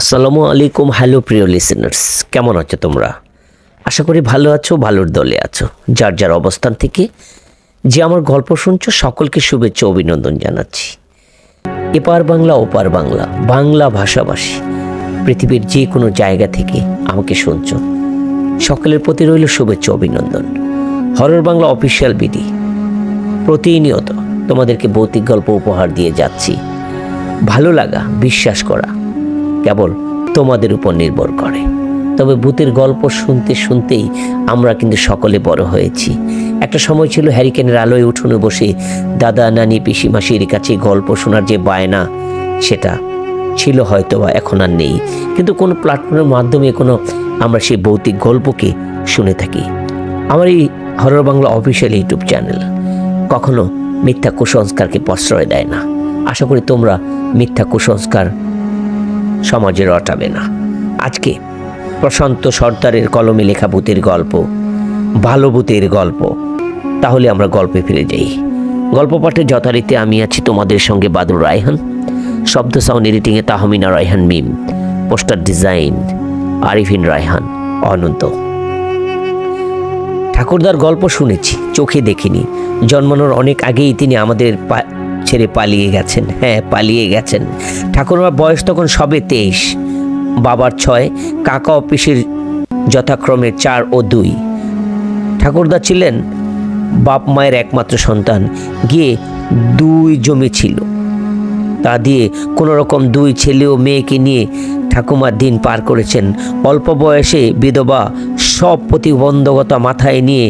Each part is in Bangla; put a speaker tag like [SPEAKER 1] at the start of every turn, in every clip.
[SPEAKER 1] আসসালামু আলাইকুম। হ্যালো প্রিয় লিসেনার্স, কেমন আছো তোমরা? আশা করি ভালো আছো, ভালোর দলে আছো। যার যার অবস্থান থেকে যে আমার গল্প শুনছো সকলকে শুভেচ্ছা অভিনন্দন জানাচ্ছি। এপার বাংলা ওপার বাংলা, বাংলা ভাষাভাষী পৃথিবীর যে কোনো জায়গা থেকে আমাকে শুনছো সকলের প্রতি রইল শুভেচ্ছা অভিনন্দন। হরর বাংলা অফিসিয়াল বিডি প্রতিনিয়ত তোমাদেরকে ভৌতিক গল্প উপহার দিয়ে যাচ্ছি। ভালো লাগা, বিশ্বাস করা কেবল তোমাদের উপর নির্ভর করে। তবে ভূতের গল্প শুনতে শুনতেই আমরা কিন্তু সকলে বড় হয়েছি। একটা সময় ছিল হ্যারিকেনের আলোয় উঠোনে বসে দাদা নানি পিসি মাসির কাছে গল্প শোনার যে বায়না, সেটা ছিল হয়তোবা এখন আর নেই। কিন্তু কোনো প্ল্যাটফর্মের মাধ্যমে আমরা সেই ভৌতিক গল্পকে শুনে থাকি। আমার এই horror Bangla official YouTube channel কখনো মিথ্যা কুসংস্কারকে প্রশ্রয় দেয় না। আশা করি তোমরা মিথ্যা কুসংস্কার সমাজে রটাবে না। আজকে প্রশান্ত সর্দারের কলমে লেখা ভূতের গল্প, ভালো ভূতের গল্প। তাহলে আমরা গল্পে ফিরে যাই। গল্প পাঠে যথারীতি আমি আছি তোমাদের সঙ্গে বাদুর রায়হান, শব্দ সাউন্ড এডিটিংয়ে তাহমিনা রায়হান মিম, পোস্টার ডিজাইন আরিফিন রায়হান অনন্ত। ঠাকুরদার গল্প শুনেছি, চোখে দেখিনি। জন্মানোর অনেক আগেই তিনি আমাদের ছেড়ে পালিয়ে গেছেন। হ্যাঁ, পালিয়ে গেছেন। ঠাকুরমার বয়স তখন সবে 23, বাবার 6, কাকা ও পিসির যথাক্রমে 4 ও 2। ঠাকুরদা ছিলেন বাপ মায়ের একমাত্র সন্তান। গিয়ে 2 জমি ছিল, তা দিয়ে কোনো রকম 2 ছেলে ও মেয়েকে নিয়ে ঠাকুমার দিন পার করেছেন। অল্প বয়সে বিধবা, সব প্রতিবন্ধকতা মাথায় নিয়ে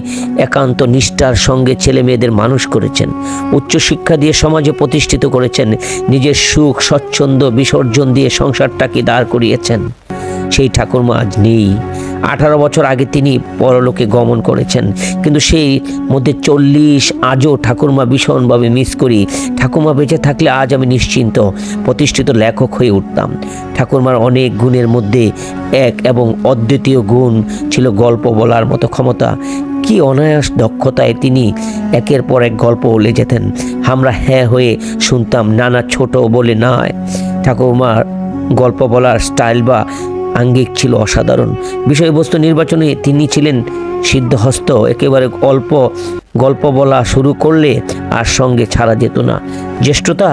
[SPEAKER 1] একান্ত নিষ্ঠার সঙ্গে ছেলে মেয়েদের মানুষ করেছেন। উচ্চশিক্ষা দিয়ে সমাজে প্রতিষ্ঠিত করেছেন। নিজের সুখ স্বচ্ছন্দ বিসর্জন দিয়ে সংসারটাকে দাঁড় করিয়েছেন। সেই ঠাকুরমা আজ নেই। 18 বছর আগে তিনি পরলোকে গমন করেছেন। কিন্তু সেই মধ্যে 40 আজও ঠাকুরমা ভীষণভাবে মিস করি। ঠাকুমা বেঁচে থাকলে আজ আমি নিশ্চিন্ত প্রতিষ্ঠিত লেখক হয়ে উঠতাম। ঠাকুরমার অনেক গুণের মধ্যে এক এবং অদ্বিতীয় গুণ ছিল গল্প বলার মতো ক্ষমতা। কি অনায়াস দক্ষতায় তিনি একের পর এক গল্প বলে যেতেন। আমরা হ্যাঁ হয়ে শুনতাম। নানা ছোট বলে নয়, ঠাকুরমার গল্প বলার স্টাইল বা আঙ্গিক ছিল অসাধারণ। বিষয়বস্তু নির্বাচনে তিনি ছিলেন সিদ্ধহস্ত। একেবারে অল্প গল্প বলা শুরু করলে আর সঙ্গে ছাড়া যেত না। জ্যেষ্ঠতা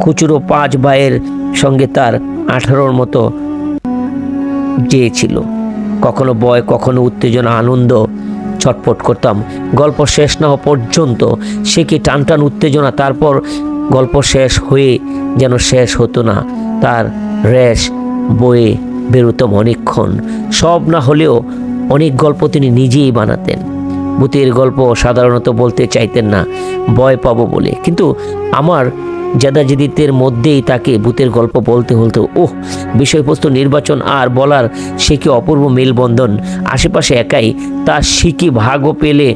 [SPEAKER 1] খুচরো 5 ভাইয়ের সঙ্গে তার 18-র মতো ছিল। কখনো ভয়, কখনো উত্তেজনা, আনন্দ ছটফট করতাম। গল্প শেষ না হওয়া পর্যন্ত সে কি টানটান উত্তেজনা। তারপর গল্প শেষ হয়ে যেন শেষ হতো না। তার রেশ বয়ে বেরোতাম অনেকক্ষণ। সব না হলেও অনেক গল্প তিনি নিজেই বানাতেন। ভূতের গল্প সাধারণত বলতে চাইতেন না, ভয় পাবো বলে। কিন্তু আমার জেদাজেদিতের মধ্যেই তাকে ভূতের গল্প বলতে হতো। বিষয়বস্তু নির্বাচন আর বলার সে কি অপূর্ব মেলবন্ধন। আশেপাশে একাই তার শিকি ভাগও পেলে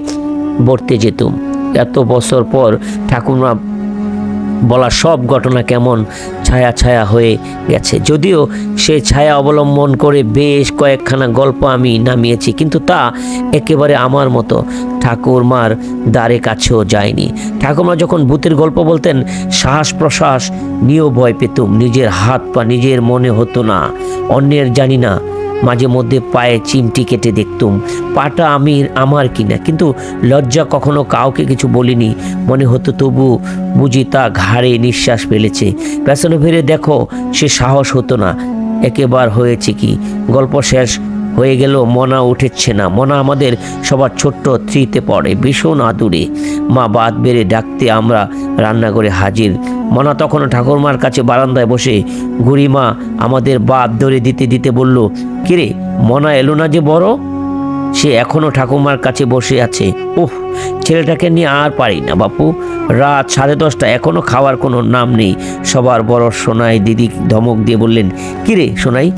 [SPEAKER 1] বর্তে যেতুম। এত বছর পর ঠাকুরমা বলা সব ঘটনা কেমন ছায়া ছায়া হয়ে গেছে। যদিও সে ছায়া অবলম্বন করে বেশ কয়েকখানা গল্প আমি নামিয়েছি, কিন্তু তা একেবারে আমার মতো ঠাকুরমার দ্বারে কাছেও যায়নি। ঠাকুরমা যখন ভূতের গল্প বলতেন, শ্বাস প্রশ্বাস নিয়েও ভয় পেতুম। নিজের হাত পা নিজের মনে হতো না, অন্যের জানি না। মাঝে মধ্যে পায়ে চিমটি কেটে দেখতুম পাটা আমার কিনা, কিন্তু লজ্জা কখনো কাউকে কিছু বলিনি। মনে হতো তবু বুঝি তা ঘাড়ে নিঃশ্বাস ফেলেছে। পেছনে ফিরে দেখো, সে সাহস হতো না। একেবার হয়েছে কি, গল্প শেষ হয়ে গেল, মনা উঠেছে না। মনা আমাদের সবার ছোট্ট 3-তে পড়ে, ভীষণ আদুরে। মা বাদ বেড়ে ডাকতে আমরা রান্নাঘরে হাজির। মনা তখনও ঠাকুরমার কাছে বারান্দায় বসে। গুড়িমা আমাদের বাদ ধরে দিতে দিতে বলল, কিরে মনা এলো না যে বড়? সে এখনো ঠাকুরমার কাছে বসে আছে। ছেলেটাকে নিয়ে আর পারি না বাপু। রাত 10:30, এখনো খাওয়ার কোনো নাম নেই। সবার বড় সোনাই দিদি ধমক দিয়ে বললেন, কিরে সোনাই,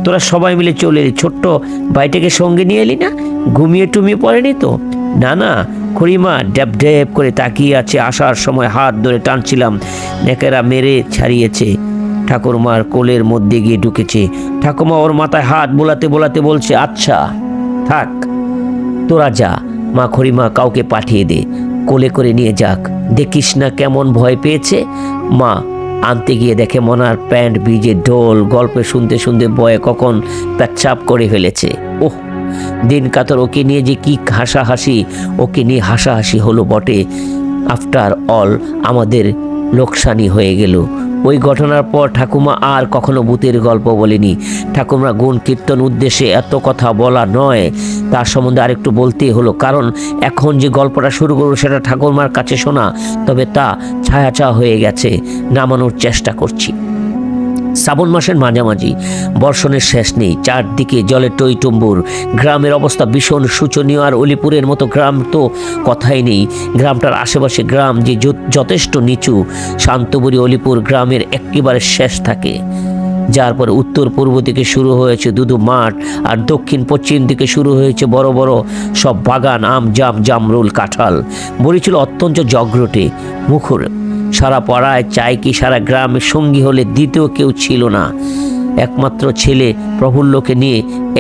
[SPEAKER 1] তোরা সবাই মিলে চলে এলি, ছোট্ট ভাইটাকে সঙ্গে নিয়ে এলি না? ঘুমিয়ে টুমিয়ে পড়েনি তো? না না, খুড়িমা ড্যাব ড্যাব করে তাকিয়ে আছে। আসার সময় হাত ধরে টানছিলাম, নেকেরা মেরে ছাড়িয়েছে। ঠাকুরমার কোলের মধ্যে গিয়ে ঢুকেছে। ঠাকুমা ওর মাথায় হাত বোলাতে বোলাতে বলছে, আচ্ছা থাক, তোরা যা। মা খুড়িমা কাউকে পাঠিয়ে দে, কোলে করে নিয়ে যাক। দেখিস না কেমন ভয় পেয়েছে। মা আনতে গিয়ে দেখে মনার প্যান্ট ভিজে ঢোল। গল্পে শুনতে শুনতে বয়ে কখন পেচ্ছাপ করে ফেলেছে। ওহ, দিন কাতর ওকে নিয়ে যে কি হাসাহাসি, ওকে নিয়ে হাসাহাসি হলো বটে। আফটার অল আমাদের লোকসানি হয়ে গেল। ওই ঘটনার পর ঠাকুমা আর কখনো ভূতের গল্প বলেনি। ঠাকুমা গুণ কীর্তন উদ্দেশ্যে এত কথা বলা নয়, তার সম্বন্ধে আরেকটু বলতেই হলো, কারণ এখন যে গল্পটা শুরু করবো সেটা ঠাকুরমার কাছে শোনা, তবে তা ছায়াছা হয়ে গেছে, নামানোর চেষ্টা করছি। শ্রাবণ মাসের মাঝামাঝি, বর্ষণের শেষ নেই, চারদিকে জলে টইটুম্বুর। গ্রামের অবস্থা ভীষণ শোচনীয়। আর অলিপুরের মতো গ্রাম তো কথাই নেই। গ্রামটার আশেপাশে গ্রাম যে যথেষ্ট নিচু। শান্তপুরী অলিপুর গ্রামের একেবারে শেষ থাকে, যার পরে উত্তর পূর্ব দিকে শুরু হয়েছে দুধু মাঠ, আর দক্ষিণ পশ্চিম দিকে শুরু হয়েছে বড় বড় সব বাগান, আম, জাম, জামরুল, কাঁঠাল। বড়ি ছিল অত্যন্ত জগরটে, মুখর। সারা পাড়ায় চাই কি সারা গ্রামের সঙ্গী হলে দ্বিতীয় কেউ ছিল না। একমাত্র ছেলে প্রফুল্লকে নিয়ে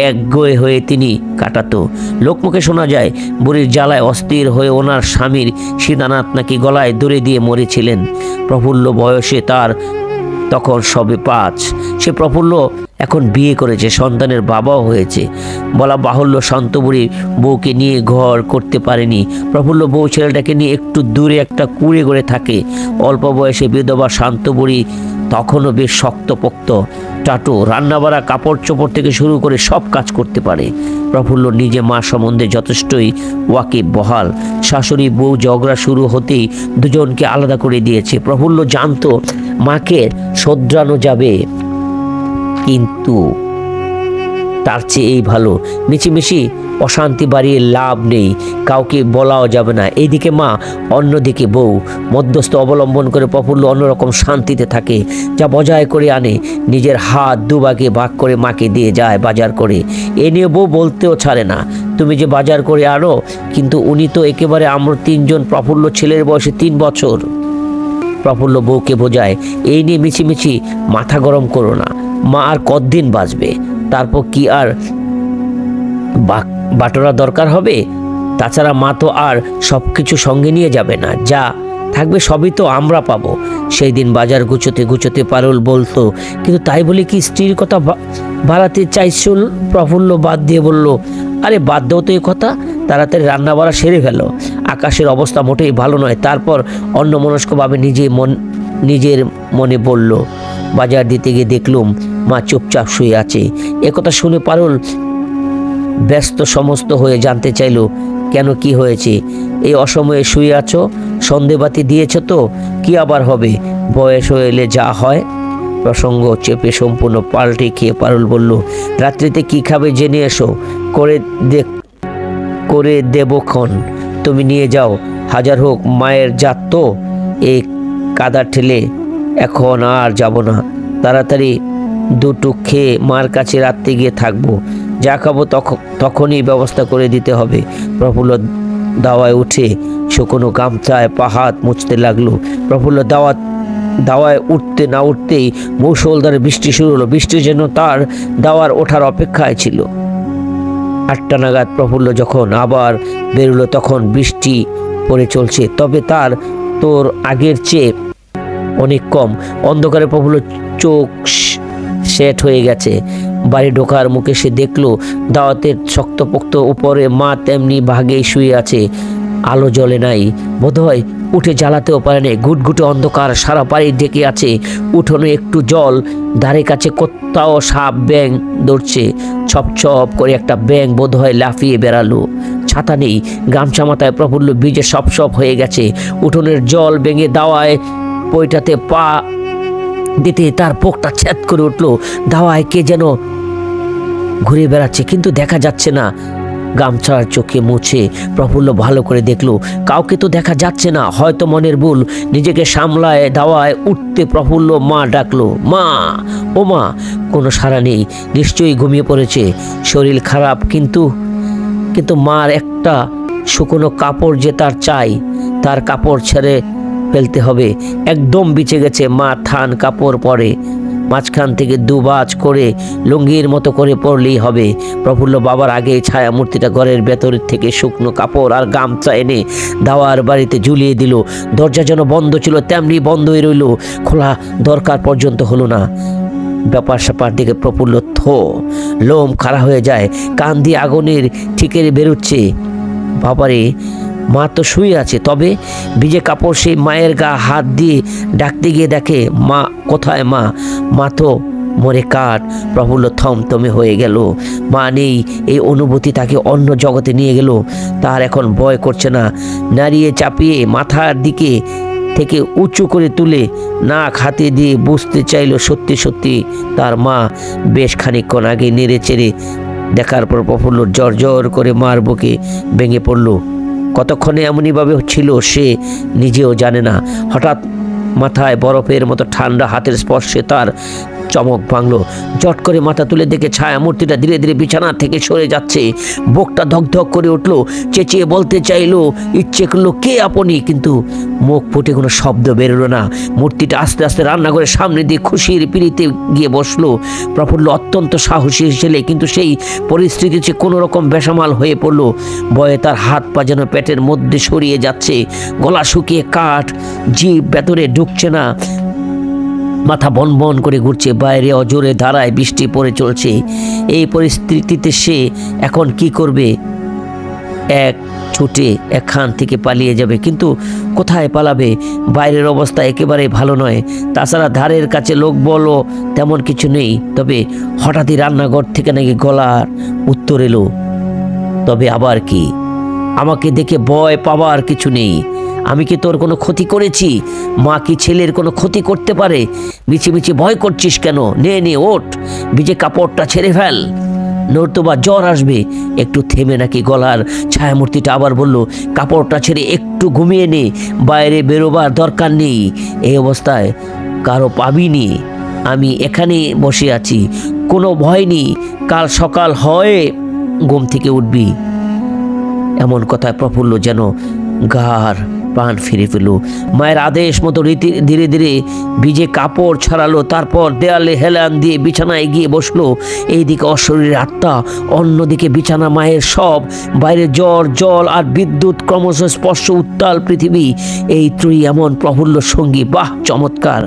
[SPEAKER 1] একগোয়ে হয়ে তিনি কাটাতো। লোকমুখে শোনা যায় বুড়ির জ্বালায় অস্থির হয়ে ওনার স্বামীর সীতানাথ নাকি গলায় দড়ি দিয়ে মরেছিলেন। প্রফুল্ল বয়সে তার তখন সবে 5। সে প্রফুল্ল এখন বিয়ে করেছে, সন্তানের বাবাও হয়েছে। বলা বাহুল্য শান্তবুড়ি বউকে নিয়ে ঘর করতে পারেনি। প্রফুল্ল বউ ছেলেটাকে নিয়ে একটু দূরে একটা কুঁড়ে করে থাকে। অল্প বয়সে বিধবা শান্তবুড়ি তখনও বেশ শক্তপোক্ত, টাটু, রান্নাবাড়া, কাপড় চোপড় থেকে শুরু করে সব কাজ করতে পারে। প্রফুল্ল নিজে মা সম্বন্ধে যথেষ্টই ওয়াকিব বহাল। শাশুড়ি বউ ঝগড়া শুরু হতেই দুজনকে আলাদা করে দিয়েছে। প্রফুল্ল জানতো মাকে শোধরানো যাবে, কিন্তু তার চেয়ে এই ভালো। মিছিমিছি অশান্তি বাড়িয়ে লাভ নেই, কাউকে বলাও যাবে না। এইদিকে মা, অন্যদিকে বউ। মধ্যস্থ অবলম্বন করে প্রফুল্ল অন্যরকম শান্তিতে থাকে, যা বজায় করে আনে। নিজের হাত দুভাগে ভাগ করে মাকে দিয়ে যায় বাজার করে। এ নিয়ে বউ বলতেও ছাড়ে না, তুমি যে বাজার করে আনো, কিন্তু উনি তো একেবারে আমরা 3 জন, প্রফুল্ল ছেলের বয়সে 3 বছর। প্রফুল্ল বউকে বোঝায়, এই নিয়ে মিছিমিছি মাথা গরম করো না, মা আর কতদিন বাঁচবে, তারপর কি আর বাটোরা দরকার হবে? তাছাড়া মা তো আর সব কিছু সঙ্গে নিয়ে যাবে না, যা থাকবে সবই তো আমরা পাবো। সেই দিন বাজার গুছোতে গুছোতে পারুল বলতো, কিন্তু তাই বলে কি স্ত্রীর কথা বাড়াতে চাইছিল? প্রফুল্ল বাদ দিয়ে বলল, আরে বাদ দাও তো এই কথা, তাড়াতাড়ি রান্না বাড়া সেরে ফেলো, আকাশের অবস্থা মোটেই ভালো নয়। তারপর অন্যমনস্কভাবে নিজের মনে বলল। বাজার দিতে গিয়ে দেখলুম মা চুপচাপ শুয়ে আছে। একথা শুনে পারুল ব্যস্ত সমস্ত হয়ে জানতে চাইল, কেন, কি হয়েছে? এই অসময়ে শুয়ে আছো, সন্ধেবাতি দিয়েছ তো? কি আবার হবে, বয়স হয়ে এলে যা হয়। প্রসঙ্গ চেপে সম্পূর্ণ পাল্টে খেয়ে পারুল বলল, রাত্রিতে কি খাবে জেনে এসো, করে দেবক্ষণ, তুমি নিয়ে যাও। হাজার হোক মায়ের জাত তো, এই কাদা ঠেলে এখন আর যাব না। তাড়াতাড়ি দুটো খেয়ে মার কাছে রাত্রে গিয়ে থাকবো। যা খাবো তখনই ব্যবস্থা করে দিতে হবে। প্রফুল্ল দাওয়ায় উঠে শুকনো গামছায় পা হাত মুছতে লাগলো। প্রফুল্ল দাওয়ায় উঠতে না উঠতেই মুষলধারে বৃষ্টি শুরু হলো। বৃষ্টি যেন তার দাওয়ার ওঠার অপেক্ষায় ছিল। 8টা নাগাদ প্রফুল্ল যখন আবার বেরোলো, তখন বৃষ্টি পড়ে চলছে, তবে তোর আগের চেয়ে অনেক কম। অন্ধকারে প্রফুল্ল চোখ সেট হয়ে গেছে। বাড়ি ঢোকার মুখে সে দেখলো দাওয়াতের শক্তপোক্ত উপরে মা তেমনি ভাগেই শুয়ে আছে। আলো জ্বলে নাই, বোধহয় উঠে জ্বালাতেও পারে না। ঘুটঘুটে অন্ধকার সারা বাড়ি ঢেকে আছে। উঠোনে একটু জল, ধারে কাছে কোথাও সাপ ব্যাং দৌড়ছে। ছপ ছপ করে একটা ব্যাং বোধহয় লাফিয়ে বেড়ালো। ছাতা নেই, গামছা মাথায়। প্রফুল্ল ভিজে সপ সপ হয়ে গেছে। উঠোনের জল ভেঙে দাওয়ায় পইটাতে পা দিতে তার বুকটা ছেদ করে উঠল। দাওয়ায় কে যেন ঘুরে বেড়াচ্ছে, কিন্তু দেখা যাচ্ছে না। গামছার চোখে মুছে প্রফুল্ল ভালো করে দেখলো, কাউকে তো দেখা যাচ্ছে না। হয়তো মনের ভুল। নিজেকে সামলায় দাওয়ায় উঠতে প্রফুল্ল মা ডাকলো, মা, ও মা। কোনো সাড়া নেই, নিশ্চয়ই ঘুমিয়ে পড়েছে। শরীর খারাপ, কিন্তু মার একটা শুকনো কাপড় যে তার চাই, তার কাপড় ছেড়ে ফেলতে হবে। একদম বিছে গেছে। মা থান কাপড় পরে। মাঝখান থেকে দুবাজ করে লুঙ্গির মতো করে পড়লেই হবে। প্রফুল্ল বাবার আগে ছায়া মূর্তিটা ঘরের ভেতর থেকে শুকনো কাপড় আর গামছা এনে দাওয়ার বাড়িতে ঝুলিয়ে দিল। দরজা যেন বন্ধ ছিল তেমনি বন্ধ হয়ে রইল, খোলা দরকার পর্যন্ত হলো না। ব্যাপার স্যাপার দিকে প্রফুল্ল লোম খাড়া হয়ে যায়, কান দিয়ে আগুনের ঠিকের বেরোচ্ছে। বাবারে, মা তো শুয়ে আছে, তবে ভিজে কাপড় সেই মায়ের গা হাত দিয়ে ডাকতে গিয়ে দেখে মা কোথায়, মা তো মরে কাঠ। প্রফুল্ল থমথমে হয়ে গেল। মা নেই, এই অনুভূতি তাকে অন্য জগতে নিয়ে গেল। তার এখন ভয় করছে না। নাড়িয়ে চাপিয়ে মাথার দিকে থেকে উঁচু করে তুলে নাক হাতে দিয়ে বুঝতে চাইল সত্যি সত্যি তার মা। বেশ খানিকক্ষণ আগে নেড়ে চেড়ে দেখার পর প্রফুল্ল জ্বর জ্বর করে মার বুকে ভেঙে পড়ল। কতক্ষণে এমনইভাবে ছিল সে নিজেও জানে না। হঠাৎ মাথায় বরফের মতো ঠান্ডা হাতের স্পর্শে তার চমক ভাঙল। জট করে মাথা তুলে দেখে ছায়া মূর্তিটা ধীরে ধীরে বিছানা থেকে সরে যাচ্ছে। বুকটা ধকধক করে উঠল। চেঁচিয়ে বলতে চাইল, ইচ্ছে করলো কে আপনি, কিন্তু মুখ ফুটে কোনো শব্দ বেরোলো না। মূর্তিটা আস্তে আস্তে রান্নাঘরের সামনে দিয়ে খুশির পিড়িতে গিয়ে বসলো। প্রফুল্ল অত্যন্ত সাহসী ছেলে, কিন্তু সেই পরিস্থিতিতে কোনো রকম বেসামাল হয়ে পড়লো। ভয়ে তার হাত পা যেন পেটের মধ্যে সরিয়ে যাচ্ছে। গলা শুকিয়ে কাঠ, জিভ ভেতরে ঢুকছে না। মাথা বন বন করে ঘুরছে। বাইরে অজোরে ধারায় বৃষ্টি পড়ে চলছে। এই পরিস্থিতিতে সে এখন কি করবে? এক ছুটে এখান থেকে পালিয়ে যাবে, কিন্তু কোথায় পালাবে? বাইরের অবস্থা একেবারে ভালো নয়। তাছাড়া ধারের কাছে লোক বলো তেমন কিছু নেই। তবে হঠাৎই রান্নাঘর থেকে নাকি গলার উত্তর এলো, তবে আবার কি? আমাকে দেখে ভয় পাওয়ার কিছু নেই। আমি কি তোর কোনো ক্ষতি করেছি? মা কি ছেলের কোনো ক্ষতি করতে পারে? মিছিমিছি ভয় করছিস কেন? নে ওঠ, ভিজে কাপড়টা ছেড়ে ফেল, নতুবা জ্বর আসবে। একটু থেমে নাকি গলার ছায়ামূর্তিটা আবার বলল, কাপড়টা ছেড়ে একটু ঘুমিয়ে নে, বাইরে বেরোবার দরকার নেই। এই অবস্থায় কারো পাবিনি। আমি এখানে বসে আছি, কোনো ভয় নেই। কাল সকাল হয়ে ঘুম থেকে উঠবি। এমন কথায় প্রফুল্ল যেন গার প্রাণ ফিরে পেল। মায়ের আদেশ মতো ধীরে ধীরে ভিজে কাপড় ছড়ালো। তারপর দেয়ালে হেলান দিয়ে বিছানায় গিয়ে বসলো। এইদিকে অশরীরের আত্মা, অন্যদিকে বিছানা মায়ের সব। বাইরে জ্বর, জল আর বিদ্যুৎ, ক্রমশ স্পর্শ, উত্তাল পৃথিবী। এই ত্রয়ী এমন প্রফুল্ল সঙ্গী। বাহ, চমৎকার!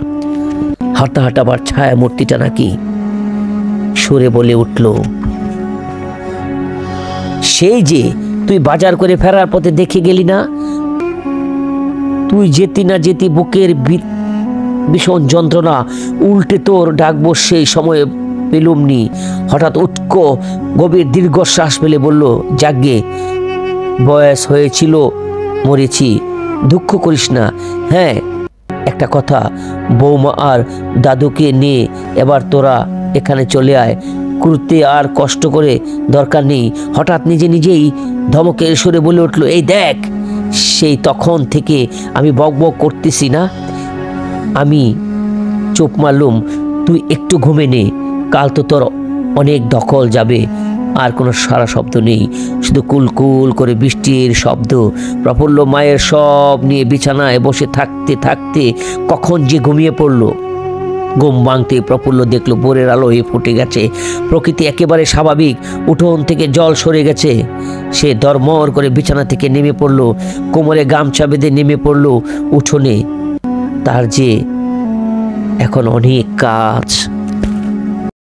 [SPEAKER 1] হাঁটাবার ছায়া মূর্তিটা নাকি সুরে বলে উঠল, সেই যে তুই বাজার করে ফেরার পথে দেখে গেলি না? তুই যেতি না যেতি বুকের ভীষণ যন্ত্রণা, উল্টে তোর ডাকবো সেই সময়ে পেলুমনি। হঠাৎ উটকো গভীর দীর্ঘশ্বাস ফেলে বলল, যাগ্গে, বয়স হয়েছিল, মরেছি, দুঃখ করিস না। হ্যাঁ, একটা কথা, বৌমা আর দাদুকে নিয়ে এবার তোরা এখানে চলে আয়। করতে আর কষ্ট করে দরকার নেই। হঠাৎ নিজেই ধমকের সুরে বলে উঠল, এই দেখ, সেই তখন থেকে আমি বকবক করতেছি না? আমি চোপ মারলুম, তুই একটু ঘুমে নে। কাল তো তোর অনেক দখল যাবে। আর কোনো সারা শব্দ নেই, শুধু কুলকুল করে বৃষ্টির শব্দ। প্রফুল্ল মায়ের সব নিয়ে বিছানায় বসে থাকতে থাকতে কখন যে ঘুমিয়ে পড়ল। ঘুম ভাঙতে প্রফুল্ল দেখল ভোরের আলো হয়ে ফুটে গেছে। প্রকৃতি একেবারে স্বাভাবিক। উঠোন থেকে জল সরে গেছে। সে দরমর করে বিছানা থেকে নেমে পড়ল। কোমরে গামছা বেঁধে নেমে পড়ল উঠোনে। তার যে এখন অনেক কাজ।